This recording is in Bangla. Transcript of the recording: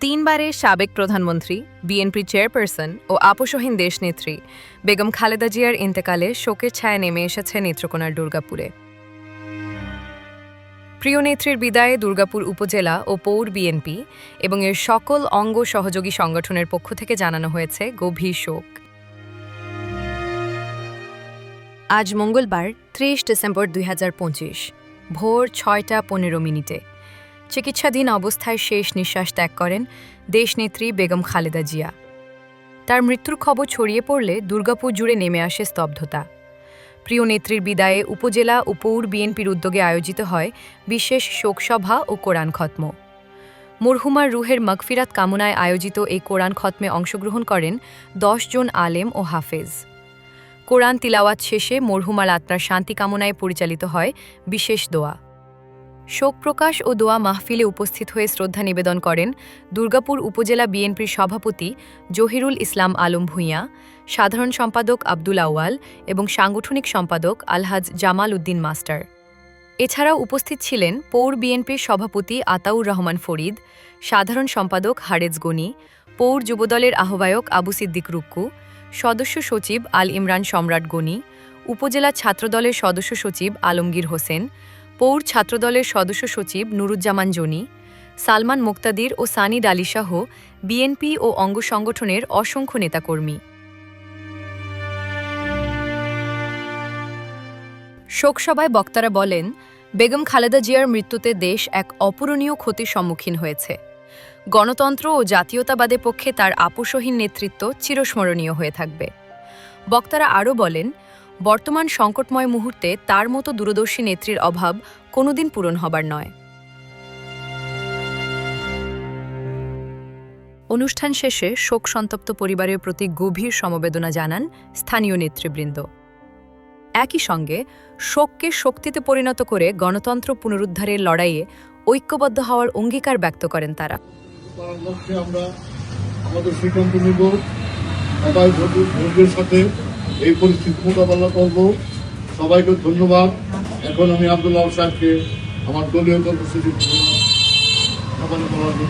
তিনবারের সাবেক প্রধানমন্ত্রী, বিএনপি চেয়ারপারসন ও আপোষহীন দেশনেত্রী বেগম খালেদা জিয়ার ইন্তেকালে শোকের ছায়া নেমে এসেছে নেত্রকোনার দুর্গাপুরে। প্রিয় নেত্রীর বিদায়ে দুর্গাপুর উপজেলা ও পৌর বিএনপি এবং এর সকল অঙ্গ সহযোগী সংগঠনের পক্ষ থেকে জানানো হয়েছে গভীর শোক। আজ মঙ্গলবার ৩০ ডিসেম্বর ২০২৫ ভোর ৬টা ১৫ চিকিৎসাধীন অবস্থায় শেষ নিঃশ্বাস ত্যাগ করেন দেশনেত্রী বেগম খালেদা জিয়া। তার মৃত্যুর খবর ছড়িয়ে পড়লে দুর্গাপুর জুড়ে নেমে আসে স্তব্ধতা। প্রিয় নেত্রীর বিদায়ে উপজেলা ও পৌর বিএনপির উদ্যোগে আয়োজিত হয় বিশেষ শোকসভা ও কোরআন খতম। মরহুমার রুহের মাগফিরাত কামনায় আয়োজিত এই কোরআন খতমে অংশগ্রহণ করেন ১০ জন আলেম ও হাফেজ। কোরআন তিলাওয়াত শেষে মরহুমার আত্মার শান্তি কামনায় পরিচালিত হয় বিশেষ দোয়া। শোক প্রকাশ ও দোয়া মাহফিলে উপস্থিত হয়ে শ্রদ্ধা নিবেদন করেন দুর্গাপুর উপজেলা বিএনপির সভাপতি জহিরুল ইসলাম আলম ভূঁইয়া, সাধারণ সম্পাদক আব্দুল আউয়াল এবং সাংগঠনিক সম্পাদক আলহাজ জামাল উদ্দিন মাস্টার। এছাড়াও উপস্থিত ছিলেন পৌর বিএনপির সভাপতি আতাউর রহমান ফরিদ, সাধারণ সম্পাদক হারেজ গনি, পৌর যুবদলের আহ্বায়ক আবু সিদ্দিক রুক্কু, সদস্য সচিব আল ইমরান সম্রাট গনি, উপজেলা ছাত্রদলের সদস্য সচিব আলমগীর হোসেন, পৌর ছাত্রদলের সদস্য সচিব নুরুজ্জামান জনি, সালমান মুক্তাদির ও সানিদ আলী সহ বিএনপি ও অঙ্গ সংগঠনের অসংখ্য নেতাকর্মী। শোকসভায় বক্তারা বলেন, বেগম খালেদা জিয়ার মৃত্যুতে দেশ এক অপূরণীয় ক্ষতির সম্মুখীন হয়েছে। গণতন্ত্র ও জাতীয়তাবাদের পক্ষে তার আপোষহীন নেতৃত্ব চিরস্মরণীয় হয়ে থাকবে। বক্তারা আরও বলেন, বর্তমান সংকটময় মুহূর্তে তার মতো দূরদর্শী নেত্রীর অভাব কোনোদিন পূরণ হবার নয়। অনুষ্ঠান শেষে শোক সন্তপ্ত পরিবারের প্রতি গভীর সমবেদনা জানান স্থানীয় নেতৃবৃন্দ। একই সঙ্গে শোককে শক্তিতে পরিণত করে গণতন্ত্র পুনরুদ্ধারের লড়াইয়ে ঐক্যবদ্ধ হওয়ার অঙ্গীকার ব্যক্ত করেন তারা। আমরা আমাদের সিদ্ধান্ত নিব, সবাই ধৈর্যের সাথে এই পরিস্থিতি মোকাবেলা করব। সবাইকে ধন্যবাদ। এখন আমি আব্দুল্লাহ সাহেবকে আমার দলীয় কর্মসূচি বলার জন্য